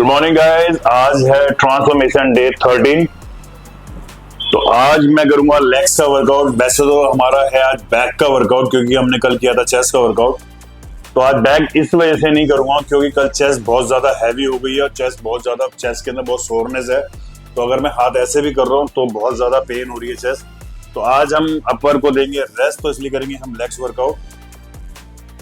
Good morning guys. आज है transformation day 13। तो आज मैं करूंगा लेग्स का वर्कआउट। वैसे तो हमारा है आज बैक का वर्कआउट, क्योंकि हमने कल किया था चेस्ट का वर्कआउट। तो आज बैक इस वजह से नहीं करूंगा क्योंकि कल चेस्ट बहुत ज्यादा हैवी हो गई है और चेस्ट के अंदर बहुत सोरनेस है। तो अगर मैं हाथ ऐसे भी कर रहा हूँ तो बहुत ज्यादा पेन हो रही है चेस्ट। तो आज हम अपर को देंगे रेस्ट, तो इसलिए करेंगे हम लेग्स वर्कआउट।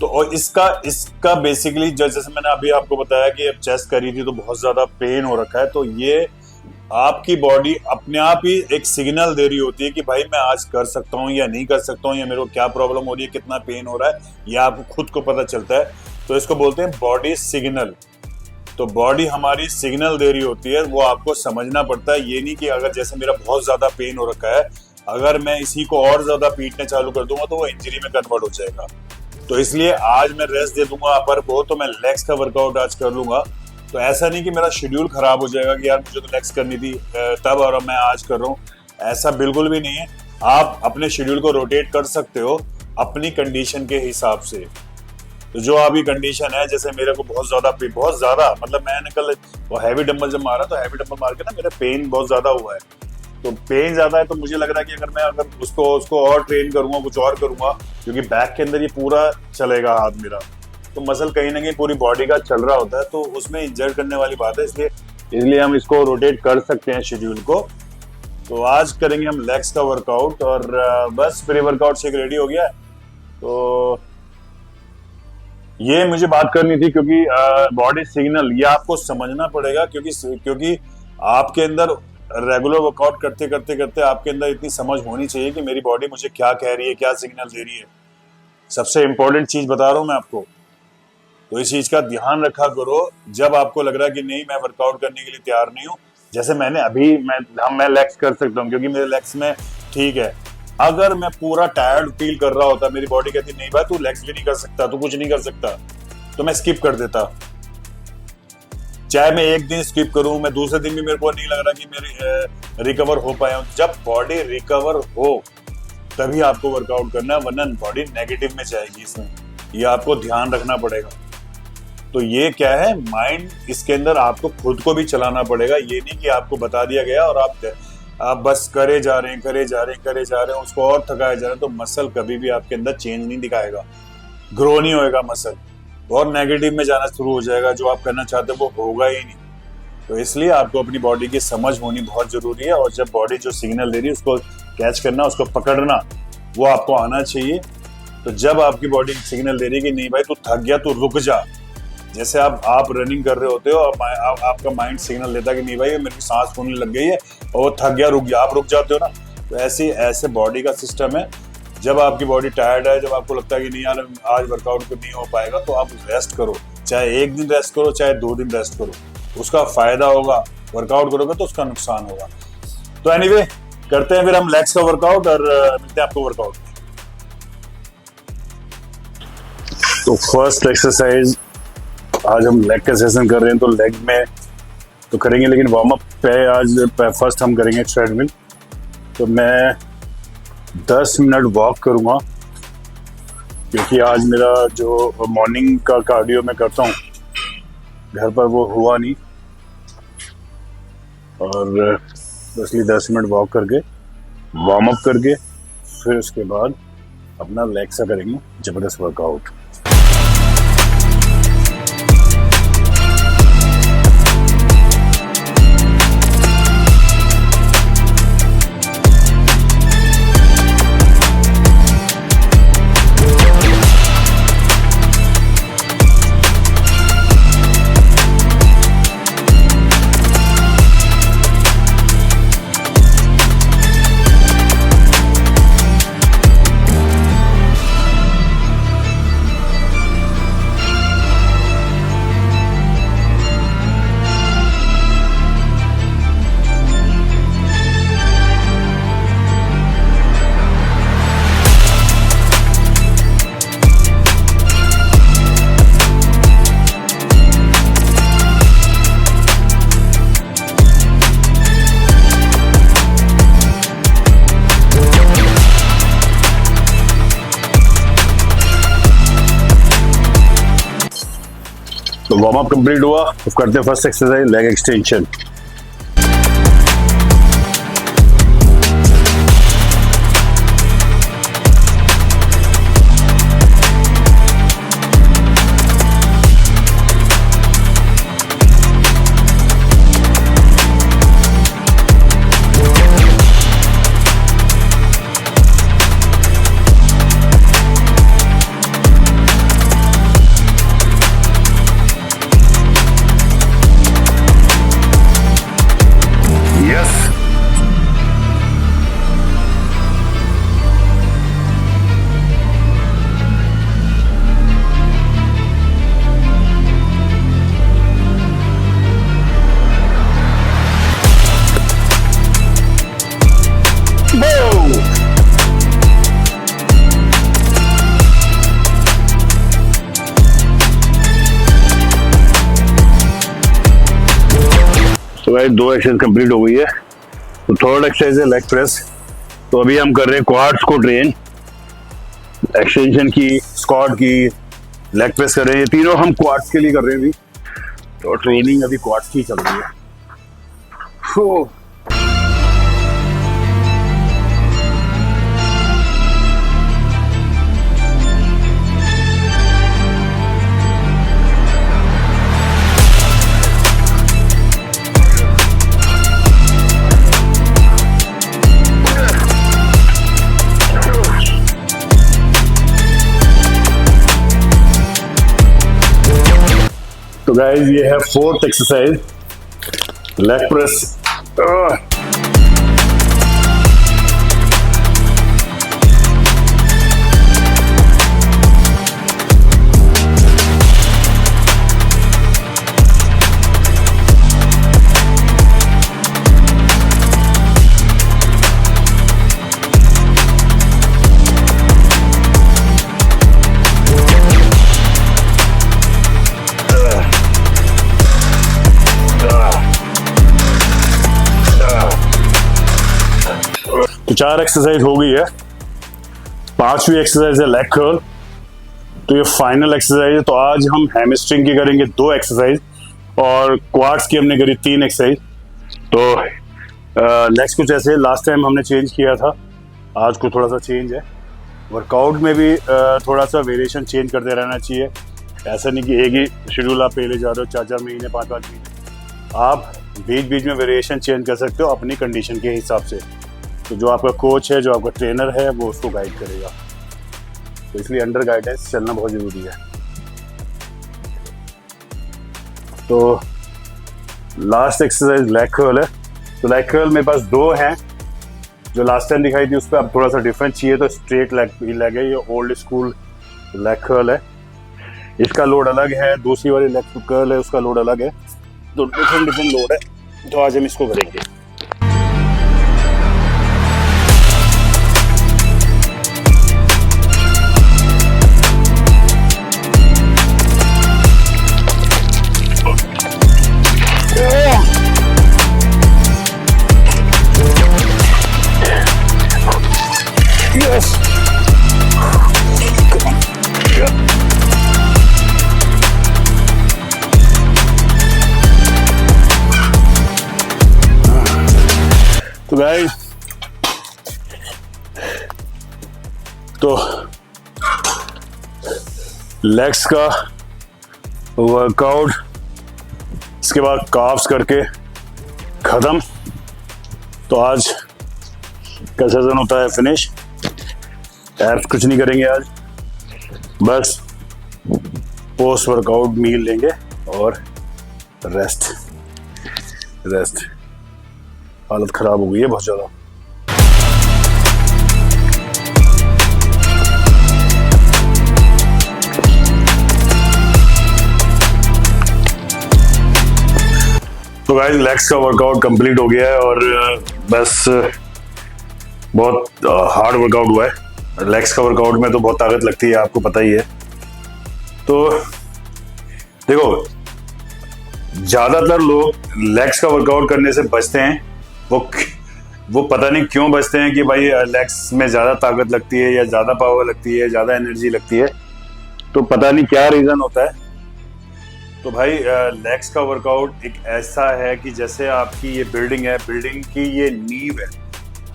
तो और इसका बेसिकली जैसे मैंने अभी आपको बताया कि अब चेस्ट करी थी तो बहुत ज्यादा पेन हो रखा है। तो ये आपकी बॉडी अपने आप ही एक सिग्नल दे रही होती है कि भाई मैं आज कर सकता हूँ या नहीं कर सकता हूँ, या मेरे को क्या प्रॉब्लम हो रही है, कितना पेन हो रहा है, या आपको खुद को पता चलता है। तो इसको बोलते हैं बॉडी सिग्नल। तो बॉडी हमारी सिग्नल दे रही होती है, वो आपको समझना पड़ता है। ये नहीं कि अगर जैसे मेरा बहुत ज्यादा पेन हो रखा है, अगर मैं इसी को और ज्यादा पीटने चालू कर दूंगा तो वो इंजरी में कन्वर्ट हो जाएगा। तो इसलिए आज मैं रेस्ट दे दूंगा अपर को, तो मैं लेग्स का वर्कआउट आज कर लूंगा। तो ऐसा नहीं कि मेरा शेड्यूल खराब हो जाएगा कि यार मुझे तो लेग्स करनी थी तब और मैं आज कर रहा हूँ, ऐसा बिल्कुल भी नहीं है। आप अपने शेड्यूल को रोटेट कर सकते हो अपनी कंडीशन के हिसाब से। तो जो आपकी कंडीशन है, जैसे मेरे को बहुत ज्यादा मतलब मैंने कल वो हैवी डंबल जब मारा तो हैवी डंबल मार के ना मेरा पेन बहुत ज्यादा हुआ है। तो पेन ज्यादा है तो मुझे लग रहा है कि अगर उसको और ट्रेन करूंगा, कुछ और करूंगा, क्योंकि बैक के अंदर ये पूरा चलेगा हाथ मेरा, तो मसल कहीं ना कहीं पूरी बॉडी का चल रहा होता है, तो उसमें इंजर्ड करने वाली बात है। इसलिए हम इसको रोटेट कर सकते हैं शेड्यूल को। तो आज करेंगे हम लेग्स का वर्कआउट और बस प्री वर्कआउट से रेडी हो गया है। तो ये मुझे बात करनी थी क्योंकि बॉडी सिग्नल ये आपको समझना पड़ेगा, क्योंकि आपके अंदर रेगुलर वर्कआउट करते करते आपके अंदर इतनी समझ होनी चाहिए कि मेरी बॉडी मुझे क्या कह रही है, क्या सिग्नल दे रही है। सबसे इंपॉर्टेंट चीज बता रहा हूं मैं आपको, तो इस चीज का ध्यान रखा करो जब आपको लग रहा है कि नहीं मैं वर्कआउट करने के लिए तैयार नहीं हूं। जैसे मैं लेग्स कर सकता हूं क्योंकि मेरे लेग्स में ठीक है। अगर मैं पूरा टायर्ड फील कर रहा होता, मेरी बॉडी कहती नहीं भाई तू लेग्स भी नहीं कर सकता, तू कुछ नहीं कर सकता, तो मैं स्किप कर देता। चाहे मैं एक दिन स्किप करूं, मैं दूसरे दिन भी मेरे को नहीं लग रहा कि मेरी रिकवर हो पाया। जब बॉडी रिकवर हो तभी आपको वर्कआउट करना है, वरना बॉडी नेगेटिव में जाएगी। इसमें ये आपको ध्यान रखना पड़ेगा। तो ये क्या है, माइंड इसके अंदर आपको खुद को भी चलाना पड़ेगा। ये नहीं कि आपको बता दिया गया और आप बस करे जा रहे हैं, उसको और थकाए जा रहे हैं, तो मसल कभी भी आपके अंदर चेंज नहीं दिखाएगा, ग्रो नहीं होएगा मसल, और नेगेटिव में जाना शुरू हो जाएगा। जो आप करना चाहते हो वो होगा ही नहीं। तो इसलिए आपको अपनी बॉडी की समझ होनी बहुत जरूरी है, और जब बॉडी जो सिग्नल दे रही है उसको कैच करना, उसको पकड़ना, वो आपको आना चाहिए। तो जब आपकी बॉडी सिग्नल दे रही है कि नहीं भाई तू थक गया, तू रुक जा, जैसे आप रनिंग कर रहे होते हो और आपका माइंड सिग्नल देता है कि नहीं भाई मेरे को सांस फूलने लग गई है और वो थक गया, रुक गया, आप रुक जाते हो ना। तो ऐसे बॉडी का सिस्टम है। जब आपकी बॉडी टायर्ड है, जब आपको लगता है कि नहीं यार आज वर्कआउट तो नहीं हो पाएगा, तो आप रेस्ट करो। चाहे एक दिन रेस्ट करो, चाहे 2 दिन रेस्ट करो, उसका फायदा होगा। वर्कआउट करोगे तो उसका नुकसान होगा। तो एनीवे करते हैं फिर हम लेग्स का वर्कआउट और मिलते हैं आपको वर्कआउट में। तो फर्स्ट एक्सरसाइज आज हम लेग का सेशन कर रहे हैं, तो लेग में तो करेंगे, लेकिन वार्म अप पे आज फर्स्ट हम करेंगे ट्रेडमिल। तो मैं 10 मिनट वॉक करूंगा, क्योंकि आज मेरा जो मॉर्निंग का कार्डियो मैं करता हूँ घर पर वो हुआ नहीं, और इसलिए 10 मिनट वॉक करके वार्म अप करके फिर उसके बाद अपना लेग सा करेंगे जबरदस्त वर्कआउट। वार्म अप कंप्लीट हुआ, अब करते हैं फर्स्ट एक्सरसाइज लेग एक्सटेंशन। तो भाई 2 एक्सरसाइज कंप्लीट हो गई है। तो थर्ड एक्सरसाइज है लेग प्रेस। तो अभी हम कर रहे हैं क्वाड्स को ट्रेन, एक्सटेंशन की, स्क्वाट की, लेग प्रेस कर रहे हैं। ये तीनों हम क्वाड्स के लिए कर रहे हैं अभी। तो ट्रेनिंग अभी क्वाड्स की चल रही है। तो गाइस ये है फोर्थ एक्सरसाइज लेग प्रेस। तो 4 एक्सरसाइज हो गई है। 5वीं एक्सरसाइज है लेग कर्ल। तो ये फाइनल एक्सरसाइज है। तो आज हम हैमस्ट्रिंग की करेंगे 2 एक्सरसाइज और क्वाड्स की हमने करी 3 एक्सरसाइज। तो लेग्स कुछ ऐसे लास्ट टाइम हमने चेंज किया था, आज को थोड़ा सा चेंज है। वर्कआउट में भी थोड़ा सा वेरिएशन चेंज करते रहना चाहिए। ऐसा नहीं कि एक ही शेड्यूल आप पहले जा रहे हो 4-4 महीने 5-5 महीने। आप बीच बीच में वेरिएशन चेंज कर सकते हो अपनी कंडीशन के हिसाब से। तो जो आपका कोच है, जो आपका ट्रेनर है, वो उसको गाइड करेगा। तो इसलिए अंडर गाइडेंस चलना बहुत ज़रूरी है। तो लास्ट एक्सरसाइज लेग कर्ल है। तो लेग कर्ल मेरे पास 2 हैं। जो लास्ट टाइम दिखाई थी उस पर अब थोड़ा सा डिफरेंट चाहिए, तो स्ट्रेट लेग है। ये ओल्ड स्कूल लेग कर्ल है। इसका लोड अलग है, दूसरी वाली लेग कर्ल है उसका लोड अलग है। तो डिफरेंट लोड है। तो आज हम इसको करेंगे। Yes. Come on. Yeah. तो गाइस, तो लेग्स का वर्कआउट, इसके बाद काफ्स करके खत्म। तो आज का सेशन होता है फिनिश। एब्स कुछ नहीं करेंगे आज, बस पोस्ट वर्कआउट मील लेंगे और रेस्ट। हालत खराब हो गई है बहुत ज़्यादा। तो गाइस लेग्स का वर्कआउट कंप्लीट हो गया है और बस बहुत हार्ड वर्कआउट हुआ है। लेग्स का वर्कआउट में तो बहुत ताकत लगती है, आपको पता ही है। तो देखो, ज़्यादातर लोग लेग्स का वर्कआउट करने से बचते हैं। वो पता नहीं क्यों बचते हैं कि भाई लेग्स में ज़्यादा ताकत लगती है या ज़्यादा पावर लगती है, ज़्यादा एनर्जी लगती है। तो पता नहीं क्या रीज़न होता है। तो भाई लेग्स का वर्कआउट एक ऐसा है कि जैसे आपकी ये बिल्डिंग है, बिल्डिंग की ये नींव है।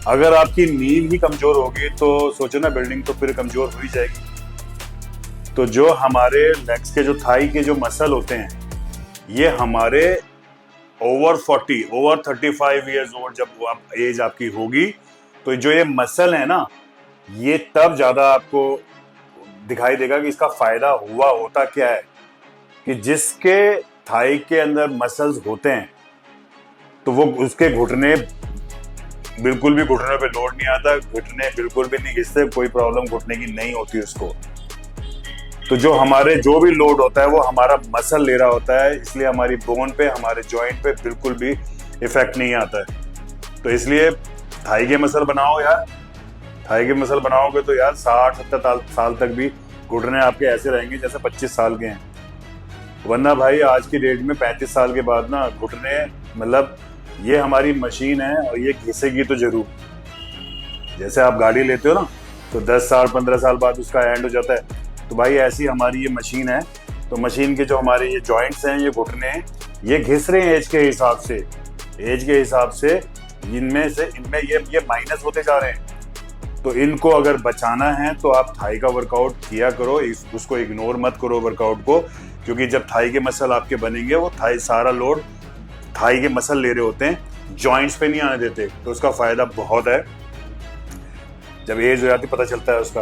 अगर आपकी नींव ही कमजोर होगी तो सोचो ना, बिल्डिंग तो फिर कमजोर हो ही जाएगी। तो जो हमारे लेग्स के जो थाई के जो मसल होते हैं, ये हमारे ओवर 40, ओवर 35 ईयर्स ओल्ड जब वो आप एज आपकी होगी, तो जो ये मसल है ना, ये तब ज्यादा आपको दिखाई देगा कि इसका फायदा हुआ होता क्या है। कि जिसके थाई के अंदर मसल्स होते हैं, तो वो उसके घुटने बिल्कुल भी, घुटने पे लोड नहीं आता, घुटने बिल्कुल भी नहीं घिसते, कोई प्रॉब्लम घुटने की नहीं होती उसको। तो जो हमारे जो भी लोड होता है वो हमारा मसल ले रहा होता है, इसलिए हमारी बोन पे, हमारे जॉइंट पे बिल्कुल भी इफेक्ट नहीं आता है। तो इसलिए थाई के मसल बनाओ यार, थाई के मसल बनाओगे तो यार 60-70 साल तक भी घुटने आपके ऐसे रहेंगे जैसे 25 साल के हैं। वरना भाई आज की डेट में 35 साल के बाद ना घुटने, मतलब ये हमारी मशीन है और ये घिसेगी तो जरूर। जैसे आप गाड़ी लेते हो ना, तो 10 साल 15 साल बाद उसका एंड हो जाता है, तो भाई ऐसी हमारी ये मशीन है। तो मशीन के जो हमारे ये जॉइंट्स हैं, ये घुटने, ये घिस रहे हैं एज के हिसाब से, एज के हिसाब से इनमें ये माइनस होते जा रहे हैं। तो इनको अगर बचाना है तो आप थाई का वर्कआउट किया करो, उसको इग्नोर मत करो वर्कआउट को, क्योंकि जब थाई के मसल आपके बनेंगे, वो थाई सारा लोड थाई के मसल ले रहे होते हैं, जॉइंट्स पे नहीं आने देते। तो उसका फायदा बहुत है, जब एज हो जाती पता चलता है उसका।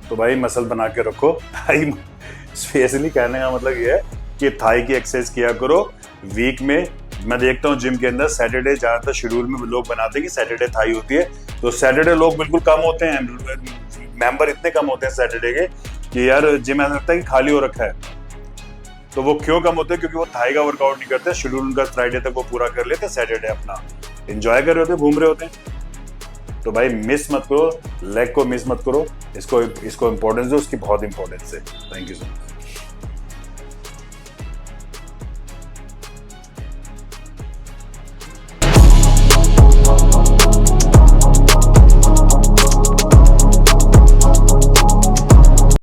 तो भाई मसल बना के रखो। थाई स्पेशली कहने का मतलब ये है कि थाई की एक्सरसाइज किया करो वीक में। मैं देखता हूँ जिम के अंदर सैटरडे ज्यादातर शेड्यूल में लोग बनाते हैं कि सैटरडे थाई होती है, तो सैटरडे लोग बिल्कुल कम होते हैं, मेंबर इतने कम होते हैं सैटरडे के कि यार जिम ऐसा लगता है कि खाली हो रखा है। तो वो क्यों कम होते हैं? क्योंकि वो थाई का वर्कआउट नहीं करते, शेड्यूल उनका फ्राइडे तक वो पूरा कर लेते हैं, सैटरडे अपना एंजॉय कर रहे होते हैं, घूम रहे होते हैं। तो भाई मिस मत करो, लेग को मिस मत करो, इसको इंपॉर्टेंस दो, उसकी बहुत इंपॉर्टेंस है। Thank you so much.